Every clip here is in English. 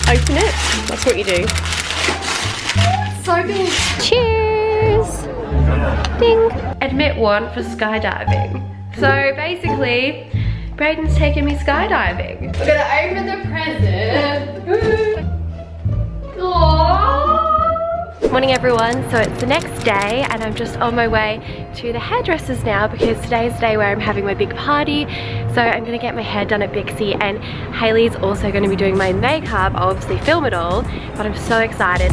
open it. That's what you do. So big. Cheers. Ding. Admit one for skydiving. So basically, Brayden's taking me skydiving. We're gonna open the present. Aww. Morning everyone, so it's the next day and I'm just on my way to the hairdressers now because today is the day where I'm having my big party. So I'm gonna get my hair done at Bixie and Hayley's also gonna be doing my makeup. I'll obviously film it all, but I'm so excited.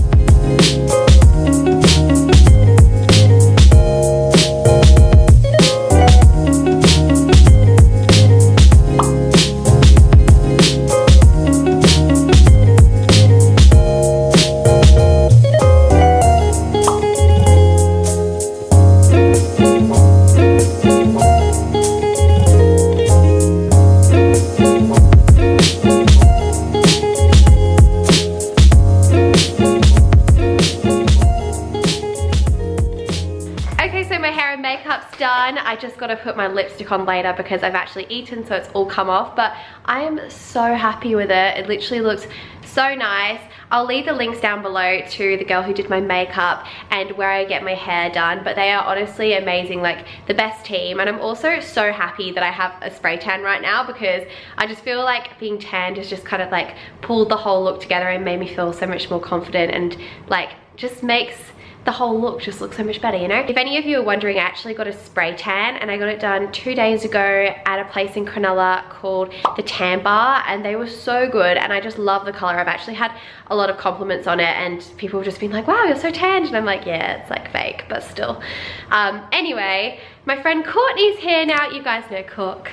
Done. I just got to put my lipstick on later because I've actually eaten, so it's all come off, but I am so happy with it. It literally looks so nice. I'll leave the links down below to the girl who did my makeup and where I get my hair done, but they are honestly amazing, like the best team. And I'm also so happy that I have a spray tan right now because I just feel like being tanned has just kind of like pulled the whole look together and made me feel so much more confident and like just makes the whole look just looks so much better, you know? If any of you are wondering, I actually got a spray tan and I got it done 2 days ago at a place in Cronulla called the Tan Bar, and they were so good and I just love the color. I've actually had a lot of compliments on it and people have just been like, wow, you're so tanned, and I'm like, yeah, it's like fake, but still. Anyway, my friend Courtney's here now. You guys know Cook.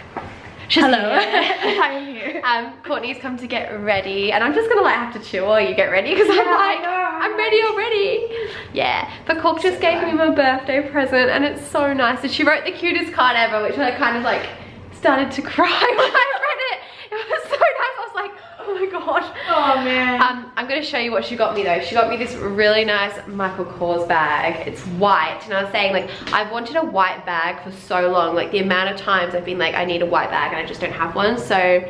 She's hello. I'm here. Courtney's come to get ready and I'm just gonna like have to chill while you get ready because I'm like, I'm ready already. Yeah, but Cork just gave me my birthday present and it's so nice. And she wrote the cutest card ever, which I kind of like started to cry when I read it. It was so nice. I was like, oh my god. Oh man. I'm gonna show you what she got me though. She got me this really nice Michael Kors bag. It's white, and I was saying like I've wanted a white bag for so long. Like the amount of times I've been like I need a white bag and I just don't have one. So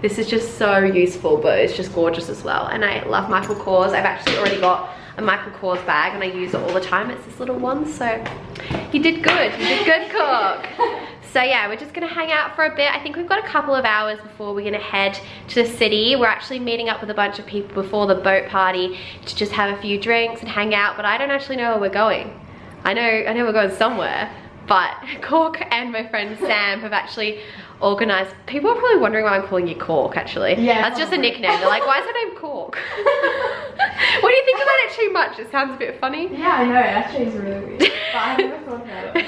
this is just so useful, but it's just gorgeous as well. And I love Michael Kors. I've actually already got a Michael Kors bag and I use it all the time. It's this little one, so you did good. You did good, Cook. So yeah, we're just gonna hang out for a bit. I think we've got a couple of hours before we're gonna head to the city. We're actually meeting up with a bunch of people before the boat party to just have a few drinks and hang out, but I don't actually know where we're going. I know we're going somewhere, but Cork and my friend Sam have actually organized. People are probably wondering why I'm calling you Cork actually. Yeah. That's just a nickname. They're like, why is her name Cork? What do you think about it too much? It sounds a bit funny. Yeah, I know, it actually is really weird. But I've never thought about it.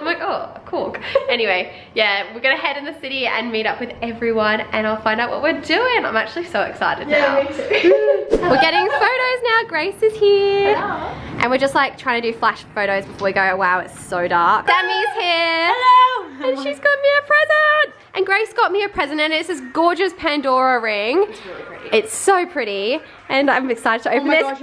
I'm like, oh, Cork. Anyway, yeah, we're gonna head in the city and meet up with everyone and I'll find out what we're doing. I'm actually so excited now. Me too. We're getting photos now. Grace is here. Hello. And we're just like trying to do flash photos before we go. Wow, it's so dark. Sammy's here. Hello. And she's got me a present. And Grace got me a present and it's this gorgeous Pandora ring. It's really pretty. It's so pretty. And I'm excited to open this. Gosh,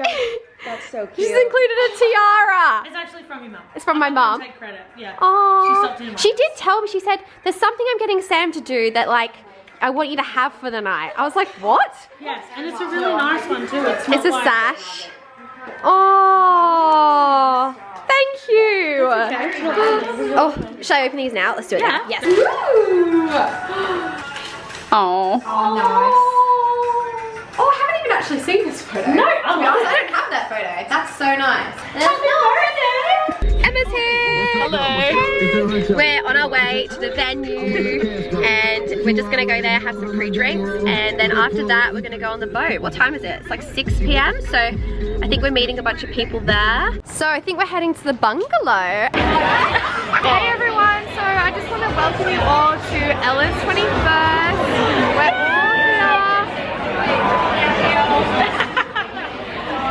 that's so cute. She's included a tiara. It's actually from your mum. It's from my mum. Take credit, yeah. Oh. She did tell me, she said, there's something I'm getting Sam to do that like, I want you to have for the night. I was like, what? Yes, and it's a really nice one too. It's a sash. Oh, thank you. Okay. Oh, should I open these now? Let's do it now. Yes. Oh. Oh, nice. Oh, I haven't even actually seen this photo. No, I don't have that photo. That's so nice. Emma's here. Hello. We're on our way to the venue and we're just gonna go there, have some pre-drinks, and then after that we're gonna go on the boat. What time is it? It's like 6 p.m. so I think we're meeting a bunch of people there. So I think we're heading to the bungalow. Hey everyone, so I just want to welcome you all to Ella's 21st. We're all here.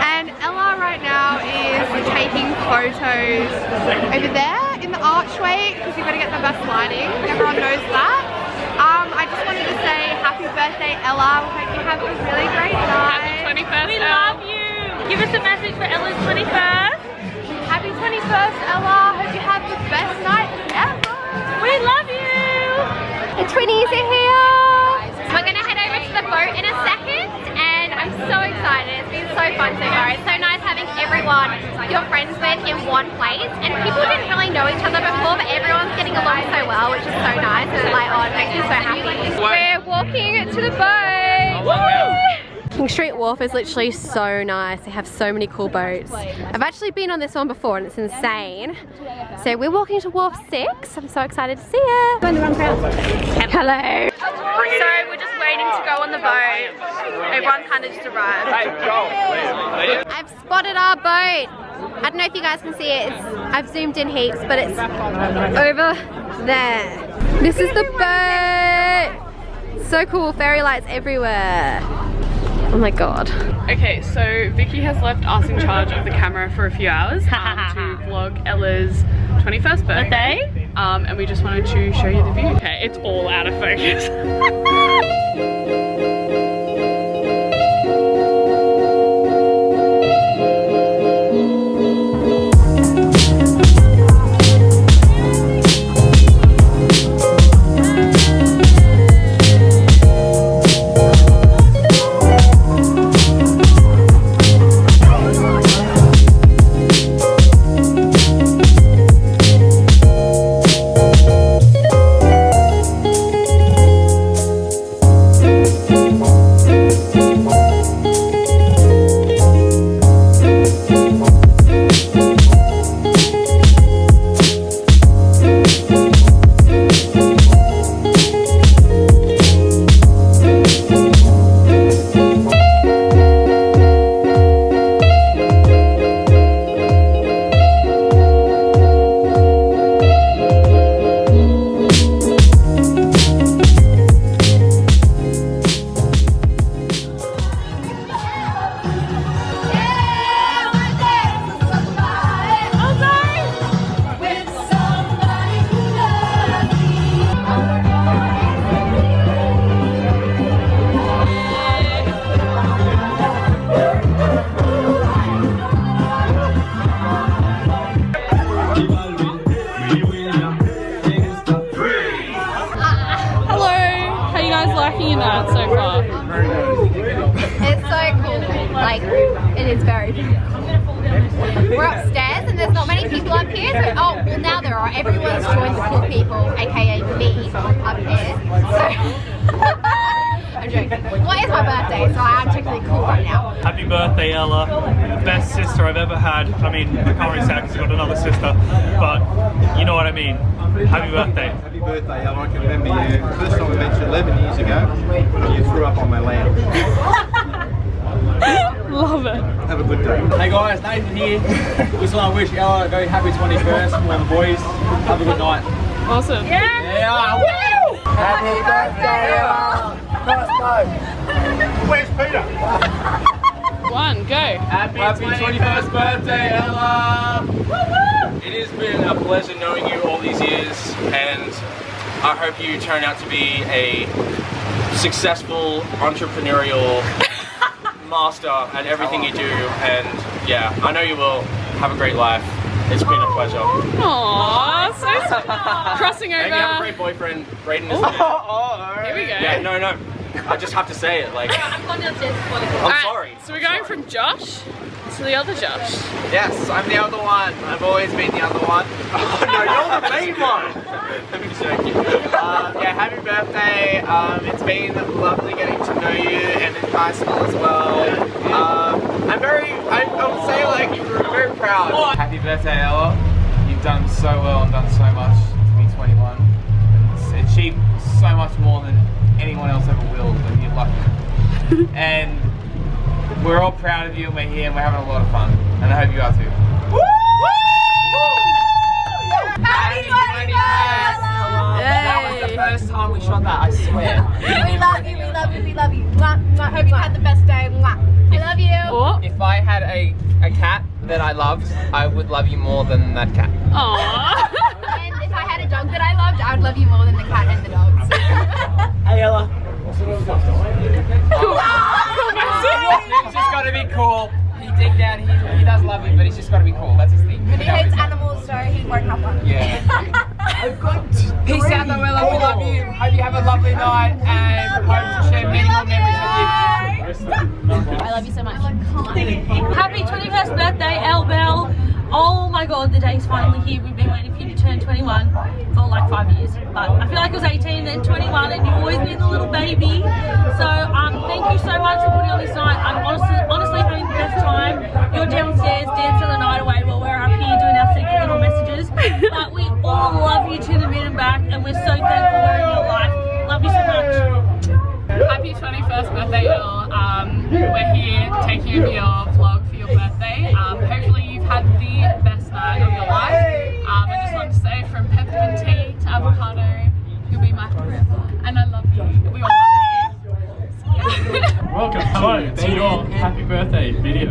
And Ella right now is taking photos over there in the archway because you've got to get the best lighting. Everyone knows that. I just wanted to say happy birthday, Ella. We hope you have a really great night. Happy 21st. We love you. Give us a message for Ella's 21st. Happy 21st, Ella. Hope you have the best night ever. We love you. The twinnies are here. We're going to head over to the boat in a second and I'm so so fun so far. It's so nice having everyone you're friends with in one place, and people didn't really know each other before, but everyone's getting along so well, which is so nice, and like, oh, it makes me so happy. We're walking to the boat. King Street Wharf is literally so nice. They have so many cool boats. I've actually been on this one before and it's insane. So we're walking to Wharf 6. I'm so excited to see it. Hello. So we're just waiting to go on the boat. Everyone kind of just arrived. I've spotted our boat. I don't know if you guys can see it. I've zoomed in heaps, but it's over there. This is the boat. So cool, fairy lights everywhere. Oh my god. Okay, so Vicky has left us in charge of the camera for a few hours to vlog Ella's 21st birthday. And we just wanted to show you the view. Okay, it's all out of focus. We're upstairs and there's not many people up here, so oh, well now there are. Everyone's joined the cool people, aka me, up here. So I'm joking. Well, it's my birthday, so I am technically cool right now. Happy birthday, Ella. The best sister I've ever had. I mean, I can't really say that because I've got another sister, but you know what I mean. Happy birthday. Happy birthday, Ella. I can remember you. The first time I met you 11 years ago, you threw up on my lamp. Love it. Have a good day. Hey guys, Nathan here. Just want to wish Ella a very happy 21st from all the boys. Have a good night. Awesome. Yeah. Woo! Happy birthday, Ella. First time. Where's Peter? One, go. Happy 21st birthday, Ella. It has been a pleasure knowing you all these years, and I hope you turn out to be a successful entrepreneurial master at everything you do, and yeah, I know you will. Have a great life. It's been a pleasure. Aww, so sweet. Crossing over. Maybe have a great boyfriend. Brayden is Here we go. Yeah, no. I just have to say it. Like, I'm sorry. So we're going from Josh to the other Josh. Yes, I'm the other one. I've always been the other one. Oh, no, you're the main one. Let me show you. Yeah, happy birthday. It's been lovely getting to know you and in high school as well. I would say like, I'm very proud. Happy birthday, Ella. You've done so well and done so much to be 21. And achieved so much more than anyone else ever will, and you're lucky. And we're all proud of you, and we're here, and we're having a lot of fun. And I hope you are too. Woo! Happy 21st! That was the first time we shot that, I swear. We love you, we love you, we love you. Mwah, mwah. Hope you had the best day. Mwah. I love you. Oh. If I had a cat that I loved, I would love you more than that cat. Aww. And if I had a dog that I loved, I would love you more than the cat and the dogs. Hey, Ella. He's just got to be cool. He deep down, he does love you, but he's just got to be cool. That's his thing. But he hates animals, so he won't have one. Yeah. Peace out, though, Ella. We love you. Hope you have a lovely night, and hope to share many more memories with you. I love you so much. Happy 21st birthday, Elle Bell. Oh my god, the day's finally here. We've been waiting for you to turn 21 for like 5 years. But I feel like it was 18, then 21, and you've always been the little baby. So thank you so much for putting on this night. I'm honestly having the best time. You're downstairs dancing the night away while we're up here doing our secret little messages. But we all love you to the moon and back, and we're so thankful we're in your life. Love you so much. Happy 21st birthday, Elle. We're here taking over your vlog for your birthday. Hopefully you've had the best night of your life. I just want to say, from peppermint tea to avocado, you'll be my forever. And I love you. We all love you. Welcome, hello, to your happy birthday video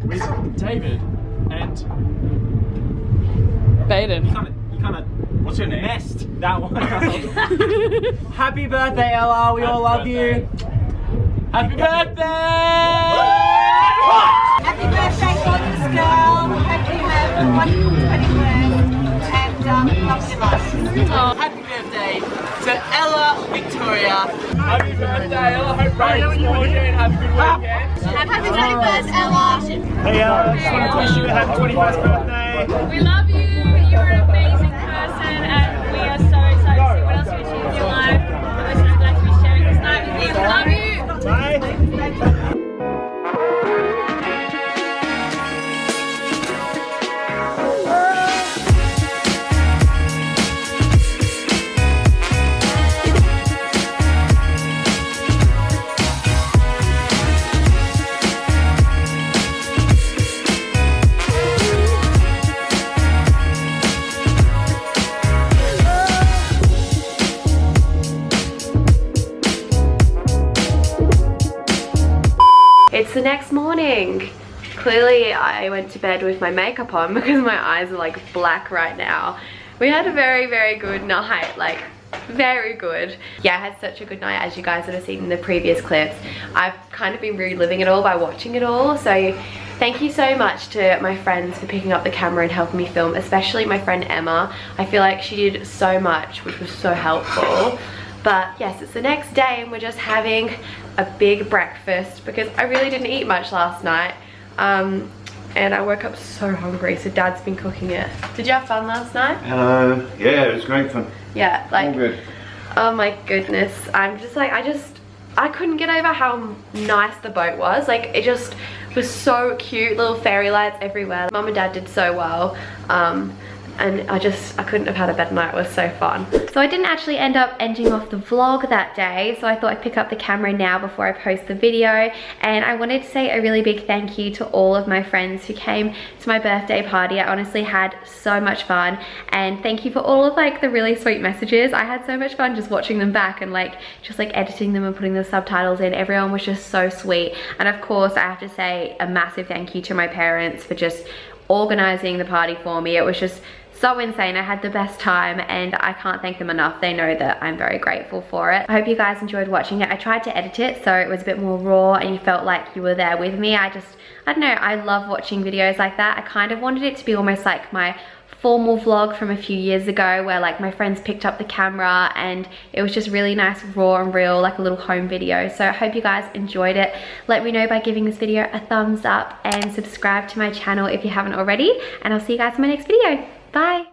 with David and Baden. you kind of what's your name? Messed that one up. Happy birthday, Ella. We all love you. Happy birthday! Happy birthday, gorgeous girl. Hope you have a wonderful 21st and love your life. Happy birthday to Ella Victoria. Happy birthday, Ella. Hope Ryan's for you and have a good weekend. Happy 21st, Ella. Hey, Ella, just want to wish you a happy 21st birthday. We love you. You're an amazing person, and we are so excited to see what else you achieve in your life. We're so glad to be sharing this night with you. We love you. Bye. It's the next morning. Clearly I went to bed with my makeup on because my eyes are like black right now. We had a very, very good night, like very good. Yeah, I had such a good night, as you guys would have seen in the previous clips. I've kind of been reliving it all by watching it all. So thank you so much to my friends for picking up the camera and helping me film, especially my friend Emma. I feel like she did so much, which was so helpful. But yes, it's the next day and we're just having a big breakfast because I really didn't eat much last night. And I woke up so hungry, so Dad's been cooking it. Did you have fun last night? Yeah, it was great fun. Yeah, like, all good. Oh my goodness. I'm just like, I couldn't get over how nice the boat was. Like, it just was so cute, little fairy lights everywhere. Mum and Dad did so well. And I couldn't have had a better night. It was so fun. So I didn't actually end up ending off the vlog that day, so I thought I'd pick up the camera now before I post the video. And I wanted to say a really big thank you to all of my friends who came to my birthday party. I honestly had so much fun, and thank you for all of like the really sweet messages. I had so much fun just watching them back and like just like editing them and putting the subtitles in. Everyone was just so sweet. And of course I have to say a massive thank you to my parents for just organizing the party for me. It was just so insane. I had the best time and I can't thank them enough. They know that I'm very grateful for it. I hope you guys enjoyed watching it. I tried to edit it so it was a bit more raw and you felt like you were there with me. I don't know, I love watching videos like that. I kind of wanted it to be almost like my formal vlog from a few years ago where like my friends picked up the camera and it was just really nice, raw and real, like a little home video. So I hope you guys enjoyed it. Let me know by giving this video a thumbs up and subscribe to my channel if you haven't already, and I'll see you guys in my next video. Bye.